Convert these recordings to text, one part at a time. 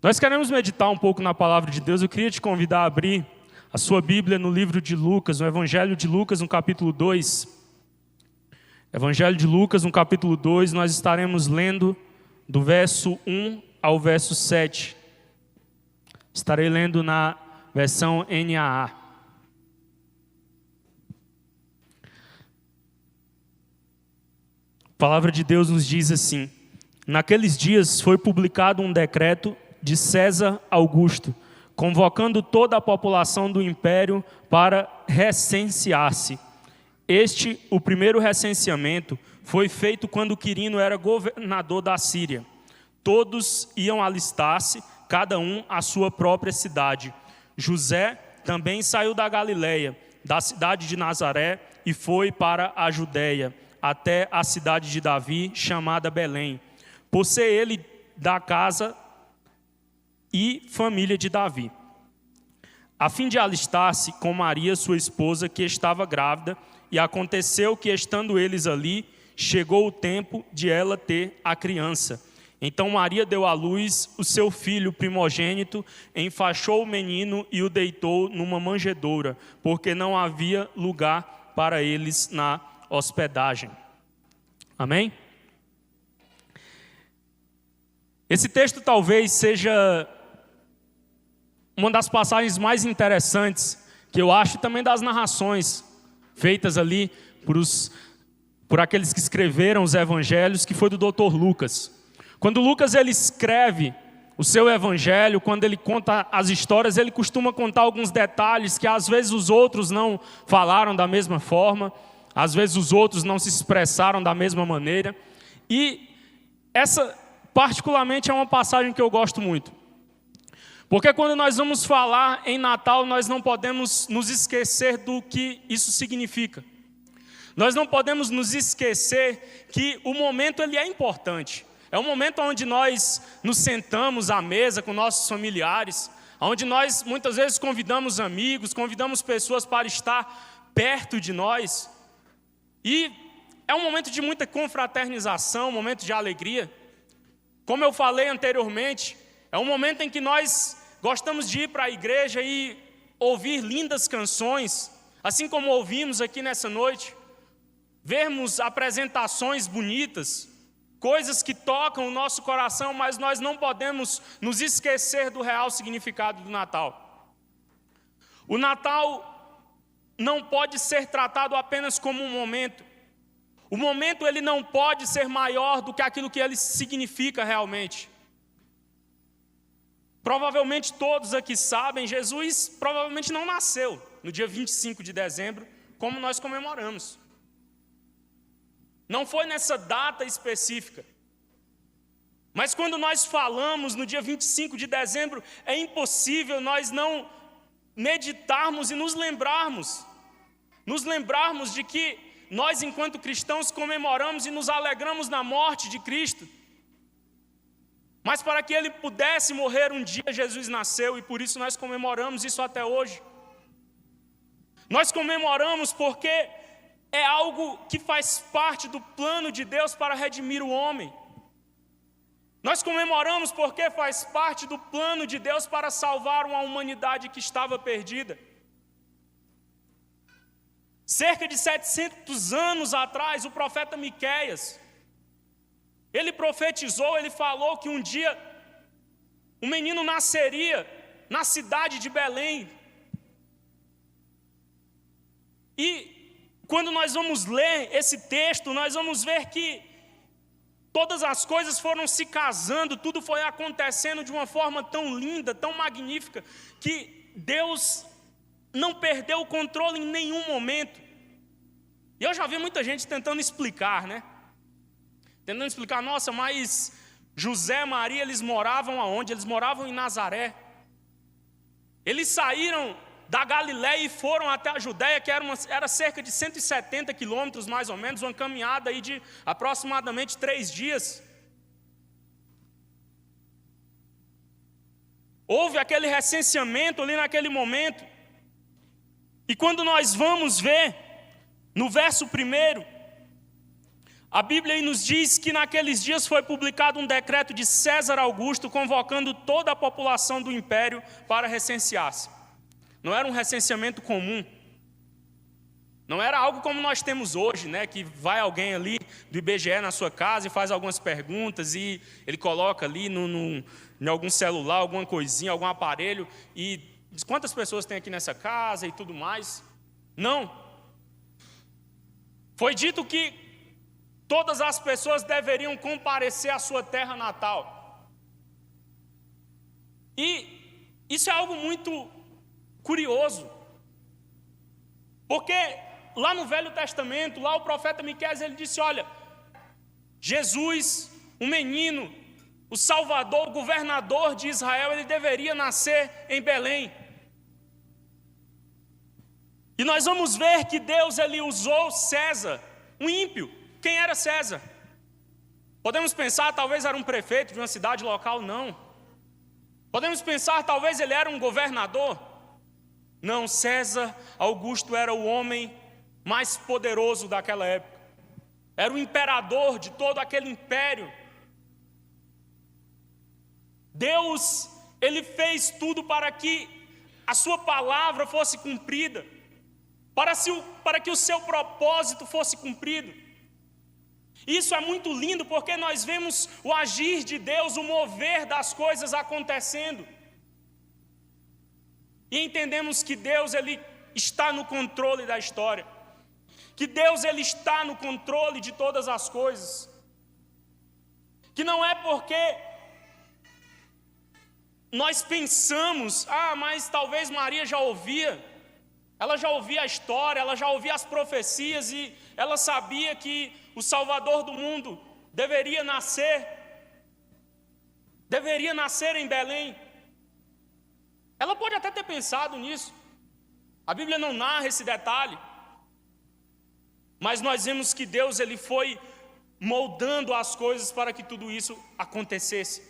Nós queremos meditar um pouco na palavra de Deus. Eu queria te convidar a abrir a sua Bíblia no livro de Lucas, no Evangelho de Lucas, no capítulo 2. Evangelho de Lucas, no capítulo 2, nós estaremos lendo do verso 1 ao verso 7. Estarei lendo na versão NAA. A palavra de Deus nos diz assim: naqueles dias foi publicado um decreto de César Augusto, convocando toda a população do império para recensear-se. O primeiro recenseamento, foi feito quando Quirino era governador da Síria. Todos iam alistar-se, cada um à sua própria cidade. José também saiu da Galileia, da cidade de Nazaré, e foi para a Judéia, até a cidade de Davi, chamada Belém, por ser ele da casa e família de Davi, a fim de alistar-se com Maria, sua esposa, que estava grávida. E aconteceu que, estando eles ali, chegou o tempo de ela ter a criança. Então Maria deu à luz o seu filho primogênito, enfaixou o menino e o deitou numa manjedoura, porque não havia lugar para eles na hospedagem. Amém? Esse texto talvez seja uma das passagens mais interessantes, que eu acho, também das narrações feitas ali por aqueles que escreveram os evangelhos, que foi do Dr. Lucas. Quando Lucas ele escreve o seu evangelho, quando ele conta as histórias, ele costuma contar alguns detalhes que às vezes os outros não falaram da mesma forma, às vezes os outros não se expressaram da mesma maneira. E essa particularmente é uma passagem que eu gosto muito. Porque quando nós vamos falar em Natal, nós não podemos nos esquecer do que isso significa. Nós não podemos nos esquecer que o momento ele é importante. É um momento onde nós nos sentamos à mesa com nossos familiares, onde nós muitas vezes convidamos amigos, convidamos pessoas para estar perto de nós. E é um momento de muita confraternização, um momento de alegria. Como eu falei anteriormente, é um momento em que nós gostamos de ir para a igreja e ouvir lindas canções, assim como ouvimos aqui nessa noite, vermos apresentações bonitas, coisas que tocam o nosso coração, mas nós não podemos nos esquecer do real significado do Natal. O Natal não pode ser tratado apenas como um momento. O momento ele não pode ser maior do que aquilo que ele significa realmente. Provavelmente todos aqui sabem, Jesus provavelmente não nasceu no dia 25 de dezembro, como nós comemoramos. Não foi nessa data específica. Mas quando nós falamos no dia 25 de dezembro, é impossível nós não meditarmos e nos lembrarmos de que nós, enquanto cristãos, comemoramos e nos alegramos na morte de Cristo. Mas para que Ele pudesse morrer um dia, Jesus nasceu, e por isso nós comemoramos isso até hoje. Nós comemoramos porque é algo que faz parte do plano de Deus para redimir o homem. Nós comemoramos porque faz parte do plano de Deus para salvar uma humanidade que estava perdida. Cerca de 700 anos atrás, o profeta Miqueias, ele profetizou, ele falou que um dia um menino nasceria na cidade de Belém. E quando nós vamos ler esse texto, nós vamos ver que todas as coisas foram se casando, tudo foi acontecendo de uma forma tão linda, tão magnífica, que Deus não perdeu o controle em nenhum momento. E eu já vi muita gente tentando explicar, né? Tentando explicar, nossa, mas José e Maria, eles moravam aonde? Eles moravam em Nazaré. Eles saíram da Galileia e foram até a Judéia, que era cerca de 170 quilômetros, mais ou menos, uma caminhada aí de aproximadamente 3 dias. Houve aquele recenseamento ali naquele momento. E quando nós vamos ver, no verso 1, A Bíblia aí nos diz que naqueles dias foi publicado um decreto de César Augusto convocando toda a população do império para recensear-se. Não era um recenseamento comum. Não era algo como nós temos hoje, né? Que vai alguém ali do IBGE na sua casa e faz algumas perguntas e ele coloca ali em algum celular, alguma coisinha, algum aparelho e diz quantas pessoas tem aqui nessa casa e tudo mais. Não. Foi dito que todas as pessoas deveriam comparecer à sua terra natal. E isso é algo muito curioso. Porque lá no Velho Testamento, lá o profeta Miqueias, ele disse, olha, Jesus, um menino, o Salvador, o governador de Israel, ele deveria nascer em Belém. E nós vamos ver que Deus, ele usou César, um ímpio. Quem era César? Podemos pensar, talvez era um prefeito de uma cidade local, não. Podemos pensar, talvez ele era um governador. Não, César Augusto era o homem mais poderoso daquela época. Era o imperador de todo aquele império. Deus, ele fez tudo para que a sua palavra fosse cumprida, para que o seu propósito fosse cumprido. Isso é muito lindo porque nós vemos o agir de Deus, o mover das coisas acontecendo. E entendemos que Deus, ele está no controle da história. Que Deus, ele está no controle de todas as coisas. Que não é porque nós pensamos, mas talvez Maria já ouvia. Ela já ouvia a história, ela já ouvia as profecias e ela sabia que o Salvador do mundo deveria nascer em Belém. Ela pode até ter pensado nisso. A Bíblia não narra esse detalhe. Mas nós vemos que Deus, ele foi moldando as coisas para que tudo isso acontecesse.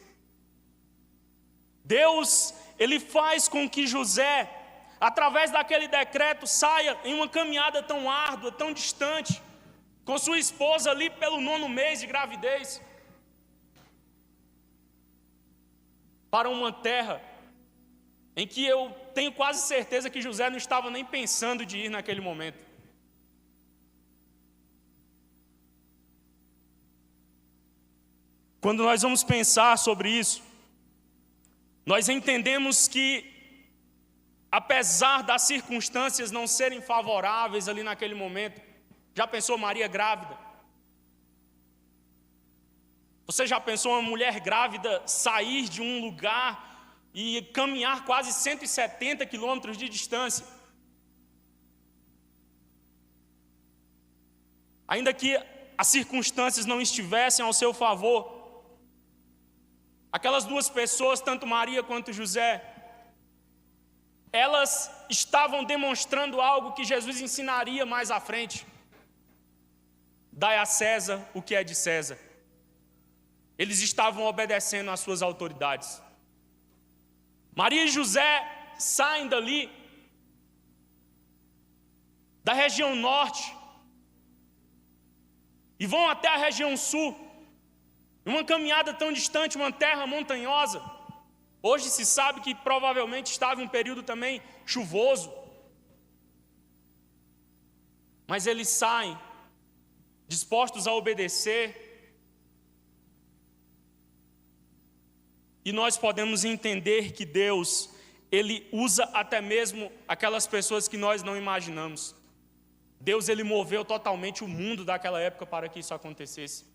Deus, ele faz com que José, através daquele decreto, saia em uma caminhada tão árdua, tão distante, com sua esposa ali pelo 9º mês de gravidez, para uma terra em que eu tenho quase certeza que José não estava nem pensando de ir naquele momento. Quando nós vamos pensar sobre isso, nós entendemos que, apesar das circunstâncias não serem favoráveis ali naquele momento, já pensou Maria grávida? Você já pensou uma mulher grávida sair de um lugar e caminhar quase 170 quilômetros de distância? Ainda que as circunstâncias não estivessem ao seu favor, aquelas duas pessoas, tanto Maria quanto José, elas estavam demonstrando algo que Jesus ensinaria mais à frente. Dai a César o que é de César. Eles estavam obedecendo às suas autoridades. Maria e José saem dali, da região norte, e vão até a região sul, uma caminhada tão distante, uma terra montanhosa. Hoje se sabe que provavelmente estava em um período também chuvoso. Mas eles saem, dispostos a obedecer. E nós podemos entender que Deus, ele usa até mesmo aquelas pessoas que nós não imaginamos. Deus, ele moveu totalmente o mundo daquela época para que isso acontecesse.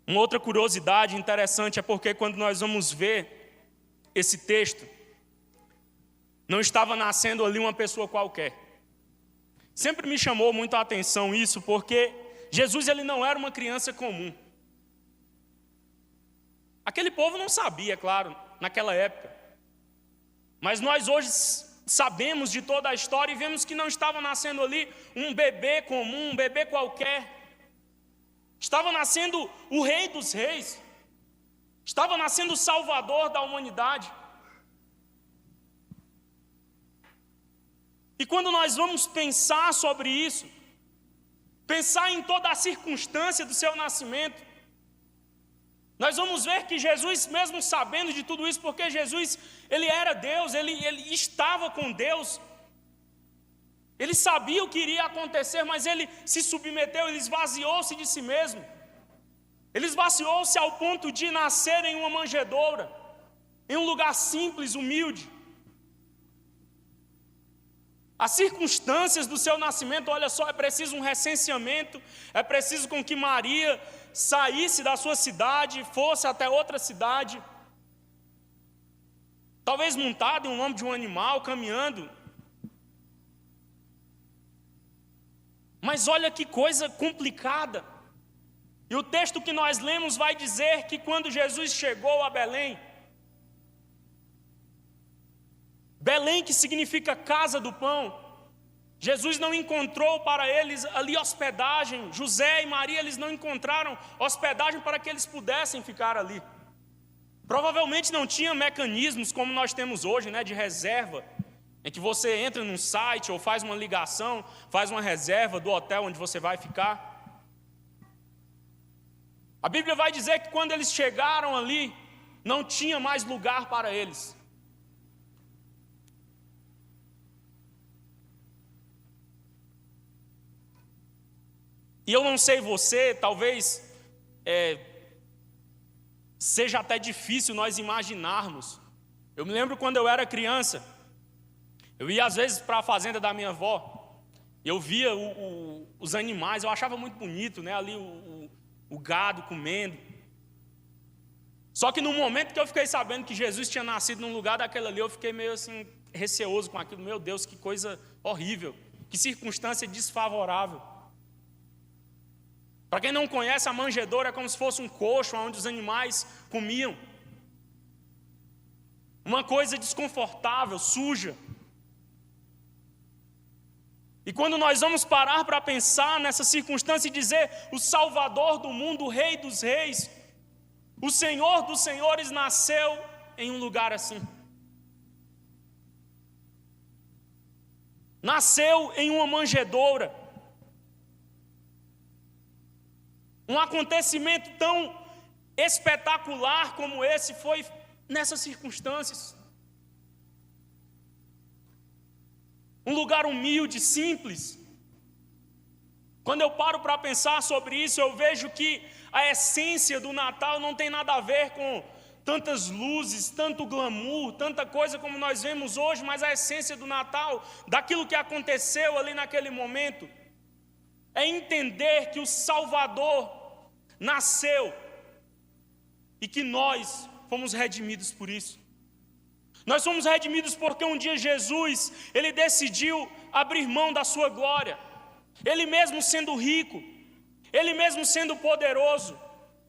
Uma outra curiosidade interessante é porque quando nós vamos ver esse texto, não estava nascendo ali uma pessoa qualquer. Sempre me chamou muito a atenção isso, porque Jesus, ele não era uma criança comum. Aquele povo não sabia, claro, naquela época. Mas nós hoje sabemos de toda a história e vemos que não estava nascendo ali um bebê comum, um bebê qualquer. Estava nascendo o Rei dos Reis. Estava nascendo o Salvador da humanidade. E quando nós vamos pensar sobre isso, pensar em toda a circunstância do seu nascimento, nós vamos ver que Jesus, mesmo sabendo de tudo isso, porque Jesus, ele era Deus, ele estava com Deus, ele sabia o que iria acontecer, mas ele se submeteu, ele esvaziou-se de si mesmo. Ele esvaziou-se ao ponto de nascer em uma manjedoura, em um lugar simples, humilde. As circunstâncias do seu nascimento, olha só, é preciso um recenseamento, é preciso com que Maria saísse da sua cidade, fosse até outra cidade, talvez montada em um lombo de um animal, caminhando. Mas olha que coisa complicada. E o texto que nós lemos vai dizer que quando Jesus chegou a Belém, Belém, que significa casa do pão, Jesus não encontrou para eles ali hospedagem. José e Maria, eles não encontraram hospedagem para que eles pudessem ficar ali. Provavelmente não tinha mecanismos como nós temos hoje, né, de reserva, em que você entra num site ou faz uma ligação, faz uma reserva do hotel onde você vai ficar. A Bíblia vai dizer que quando eles chegaram ali, não tinha mais lugar para eles. E eu não sei você, talvez seja até difícil nós imaginarmos. Eu me lembro quando eu era criança, eu ia às vezes para a fazenda da minha avó, eu via os animais, eu achava muito bonito, né? Ali o gado comendo. Só que no momento que eu fiquei sabendo que Jesus tinha nascido num lugar daquele ali, eu fiquei meio assim, receoso com aquilo. Meu Deus, que coisa horrível, que circunstância desfavorável. Para quem não conhece, a manjedoura é como se fosse um coxo onde os animais comiam. Uma coisa desconfortável, suja. E quando nós vamos parar para pensar nessa circunstância e dizer o Salvador do mundo, o Rei dos Reis, o Senhor dos Senhores nasceu em um lugar assim. Nasceu em uma manjedoura. Um acontecimento tão espetacular como esse foi nessas circunstâncias. Um lugar humilde, simples. Quando eu paro para pensar sobre isso, eu vejo que a essência do Natal não tem nada a ver com tantas luzes, tanto glamour, tanta coisa como nós vemos hoje, mas a essência do Natal, daquilo que aconteceu ali naquele momento, é entender que o Salvador nasceu e que nós fomos redimidos por isso. Nós fomos redimidos porque um dia Jesus, ele decidiu abrir mão da sua glória. Ele mesmo sendo rico, ele mesmo sendo poderoso,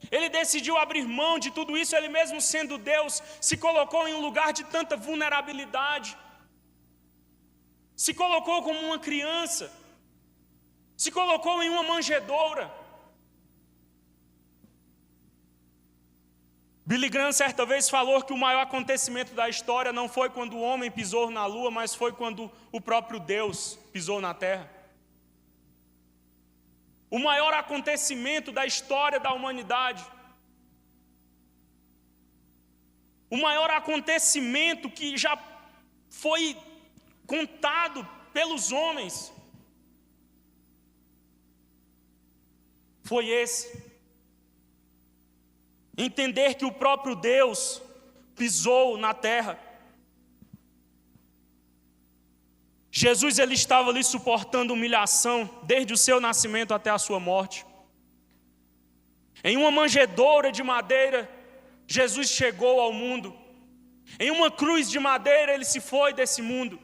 ele decidiu abrir mão de tudo isso. Ele mesmo sendo Deus, se colocou em um lugar de tanta vulnerabilidade, se colocou como uma criança, se colocou em uma manjedoura. Billy Graham certa vez falou que o maior acontecimento da história não foi quando o homem pisou na lua, mas foi quando o próprio Deus pisou na terra. O maior acontecimento da história da humanidade, o maior acontecimento que já foi contado pelos homens, foi esse. Entender que o próprio Deus pisou na terra. Jesus, ele estava ali suportando humilhação desde o seu nascimento até a sua morte. Em uma manjedoura de madeira, Jesus chegou ao mundo. Em uma cruz de madeira, ele se foi desse mundo.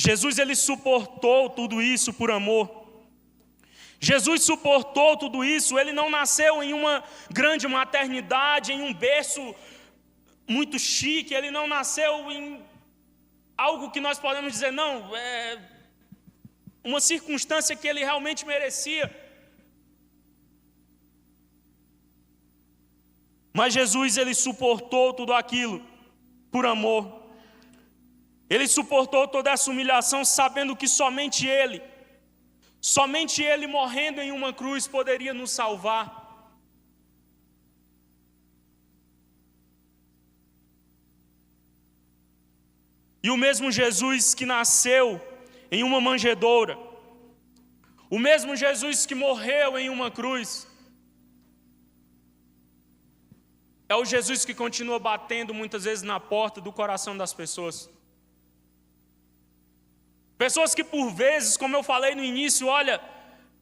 Jesus, ele suportou tudo isso por amor. Jesus suportou tudo isso. Ele não nasceu em uma grande maternidade, em um berço muito chique. Ele não nasceu em algo que nós podemos dizer, não, é uma circunstância que ele realmente merecia. Mas Jesus, ele suportou tudo aquilo por amor. Ele suportou toda essa humilhação sabendo que somente Ele morrendo em uma cruz poderia nos salvar. E o mesmo Jesus que nasceu em uma manjedoura, o mesmo Jesus que morreu em uma cruz, é o Jesus que continua batendo muitas vezes na porta do coração das pessoas. Pessoas que por vezes, como eu falei no início, olha,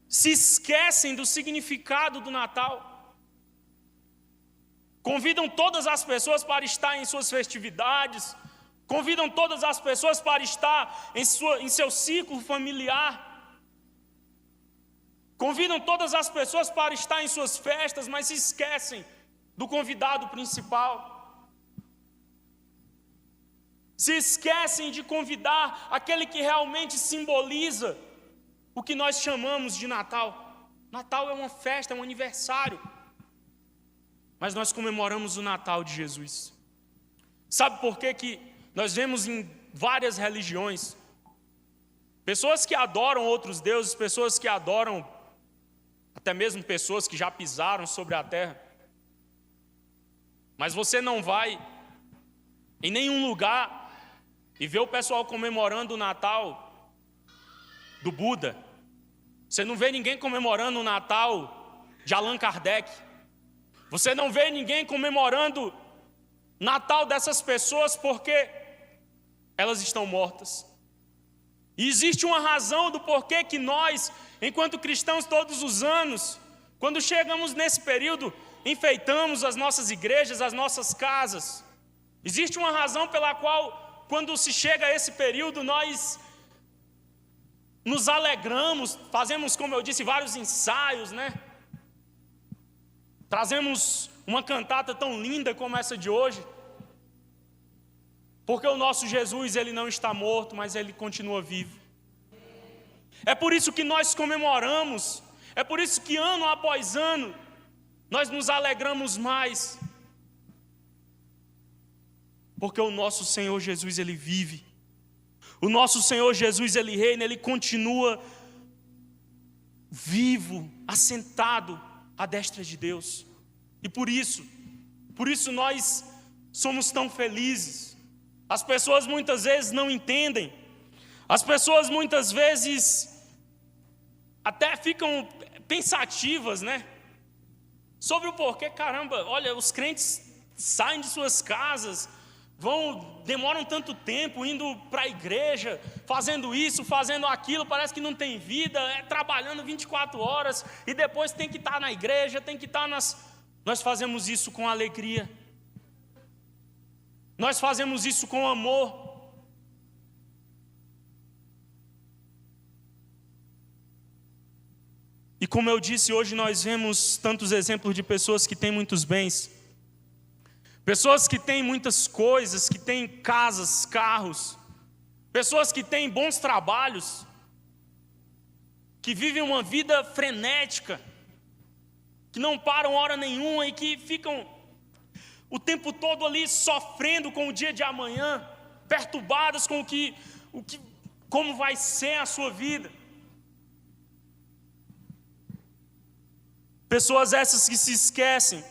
se esquecem do significado do Natal. Convidam todas as pessoas para estar em suas festividades, convidam todas as pessoas para estar em seu ciclo familiar, convidam todas as pessoas para estar em suas festas, mas se esquecem do convidado principal. Se esquecem de convidar aquele que realmente simboliza o que nós chamamos de Natal. Natal é uma festa, é um aniversário, mas nós comemoramos o Natal de Jesus. Sabe por que nós vemos em várias religiões pessoas que adoram outros deuses, pessoas que adoram até mesmo pessoas que já pisaram sobre a terra? Mas você não vai em nenhum lugar e vê o pessoal comemorando o Natal do Buda. Você não vê ninguém comemorando o Natal de Allan Kardec. Você não vê ninguém comemorando Natal dessas pessoas porque elas estão mortas. E existe uma razão do porquê que nós, enquanto cristãos, todos os anos, quando chegamos nesse período, enfeitamos as nossas igrejas, as nossas casas. Existe uma razão pela qual, quando se chega a esse período, nós nos alegramos, fazemos, como eu disse, vários ensaios, né? Trazemos uma cantata tão linda como essa de hoje. Porque o nosso Jesus, Ele não está morto, mas Ele continua vivo. É por isso que nós comemoramos, é por isso que ano após ano, nós nos alegramos mais. Porque o nosso Senhor Jesus, Ele vive. O nosso Senhor Jesus, Ele reina, Ele continua vivo, assentado à destra de Deus. E por isso nós somos tão felizes. As pessoas muitas vezes não entendem. As pessoas muitas vezes até ficam pensativas, né? Sobre o porquê, caramba, olha, os crentes saem de suas casas, demoram tanto tempo indo para a igreja, fazendo isso, fazendo aquilo, parece que não tem vida, trabalhando 24 horas, e depois tem que estar na igreja, tem que estar Nós fazemos isso com alegria. Nós fazemos isso com amor. E como eu disse, hoje nós vemos tantos exemplos de pessoas que têm muitos bens, pessoas que têm muitas coisas, que têm casas, carros, pessoas que têm bons trabalhos, que vivem uma vida frenética, que não param hora nenhuma e que ficam o tempo todo ali sofrendo com o dia de amanhã, perturbadas com como vai ser a sua vida. Pessoas essas que se esquecem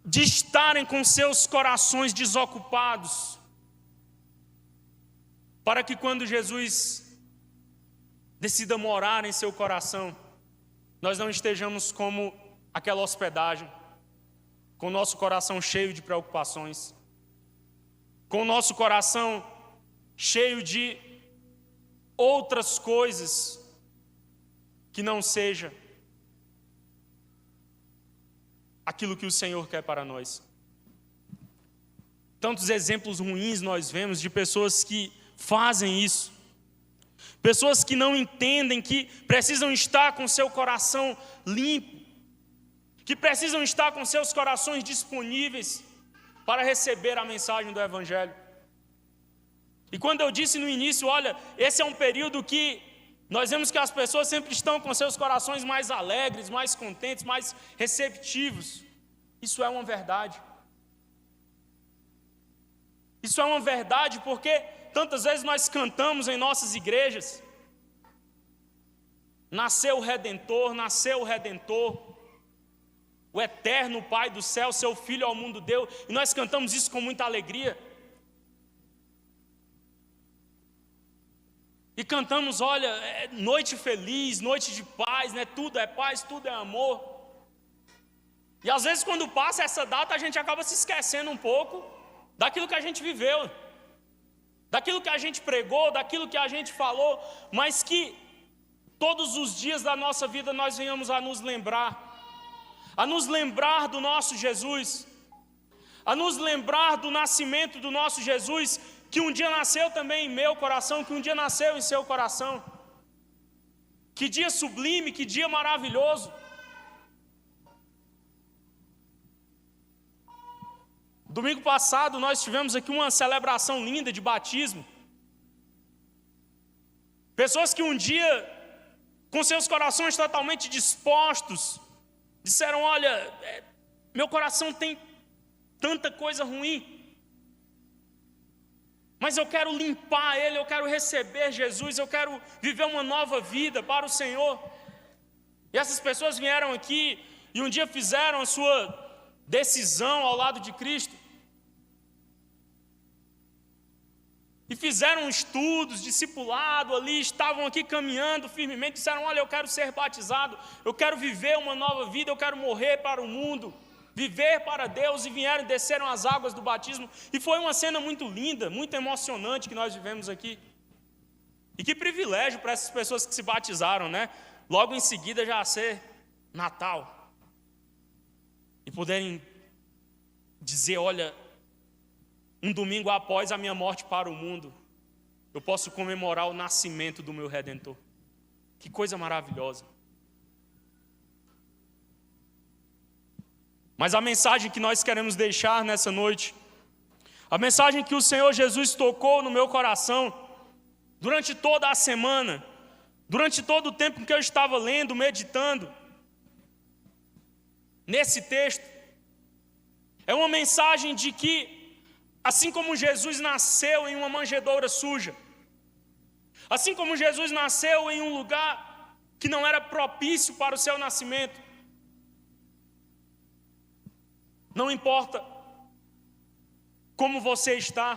de estarem com seus corações desocupados, para que quando Jesus decida morar em seu coração, nós não estejamos como aquela hospedagem, com o nosso coração cheio de preocupações, com o nosso coração cheio de outras coisas que não seja aquilo que o Senhor quer para nós. Tantos exemplos ruins nós vemos de pessoas que fazem isso. Pessoas que não entendem que precisam estar com seu coração limpo, que precisam estar com seus corações disponíveis para receber a mensagem do Evangelho. E quando eu disse no início, olha, esse é um período que nós vemos que as pessoas sempre estão com seus corações mais alegres, mais contentes, mais receptivos. Isso é uma verdade. Isso é uma verdade porque tantas vezes nós cantamos em nossas igrejas: nasceu o Redentor, nasceu o Redentor, o eterno Pai do céu, seu Filho ao mundo deu, e nós cantamos isso com muita alegria. E cantamos, olha, noite feliz, noite de paz, né? Tudo é paz, tudo é amor. E às vezes quando passa essa data a gente acaba se esquecendo um pouco daquilo que a gente viveu, daquilo que a gente pregou, daquilo que a gente falou, mas que todos os dias da nossa vida nós venhamos a nos lembrar do nosso Jesus, a nos lembrar do nascimento do nosso Jesus, que um dia nasceu também em meu coração, que um dia nasceu em seu coração. Que dia sublime, que dia maravilhoso. Domingo passado nós tivemos aqui uma celebração linda de batismo. Pessoas que um dia, com seus corações totalmente dispostos, disseram: olha, meu coração tem tanta coisa ruim, mas eu quero limpar ele, eu quero receber Jesus, eu quero viver uma nova vida para o Senhor. E essas pessoas vieram aqui e um dia fizeram a sua decisão ao lado de Cristo. E fizeram estudos, discipulado ali, estavam aqui caminhando firmemente, disseram: olha, eu quero ser batizado, eu quero viver uma nova vida, eu quero morrer para o mundo, viver para Deus, e vieram e desceram as águas do batismo. E foi uma cena muito linda, muito emocionante que nós vivemos aqui. E que privilégio para essas pessoas que se batizaram, né? Logo em seguida já ser Natal. E poderem dizer: olha, um domingo após a minha morte para o mundo, eu posso comemorar o nascimento do meu Redentor. Que coisa maravilhosa. Mas a mensagem que nós queremos deixar nessa noite, a mensagem que o Senhor Jesus tocou no meu coração durante toda a semana, durante todo o tempo que eu estava lendo, meditando nesse texto, é uma mensagem de que, assim como Jesus nasceu em uma manjedoura suja, assim como Jesus nasceu em um lugar que não era propício para o seu nascimento, não importa como você está,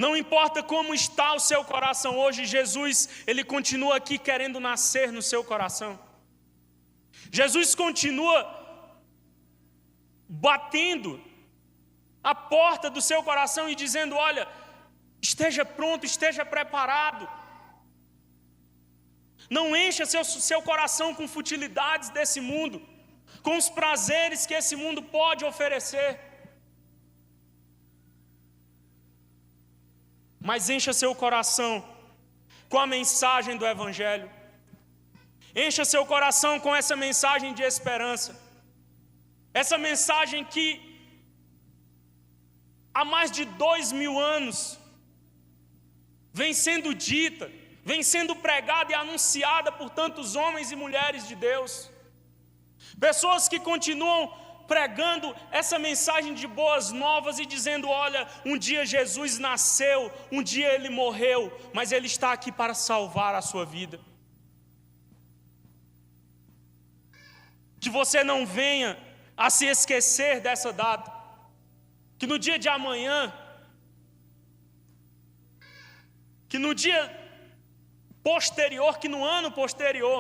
não importa como está o seu coração hoje, Jesus, Ele continua aqui querendo nascer no seu coração. Jesus continua batendo a porta do seu coração e dizendo: olha, esteja pronto, esteja preparado. Não encha seu coração com futilidades desse mundo, com os prazeres que esse mundo pode oferecer, mas encha seu coração com a mensagem do Evangelho. Encha seu coração com essa mensagem de esperança, essa mensagem que há mais de 2000 anos vem sendo dita, vem sendo pregada e anunciada por tantos homens e mulheres de Deus. Pessoas que continuam pregando essa mensagem de boas novas e dizendo: olha, um dia Jesus nasceu, um dia Ele morreu, mas Ele está aqui para salvar a sua vida. Que você não venha a se esquecer dessa data, que no dia de amanhã, que no dia posterior, que no ano posterior,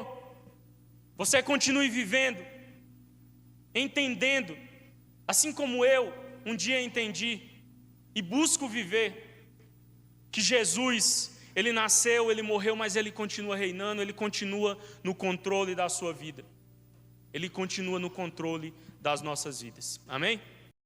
você continue vivendo, entendendo, assim como eu um dia entendi e busco viver, que Jesus, Ele nasceu, Ele morreu, mas Ele continua reinando, Ele continua no controle da sua vida, Ele continua no controle das nossas vidas. Amém?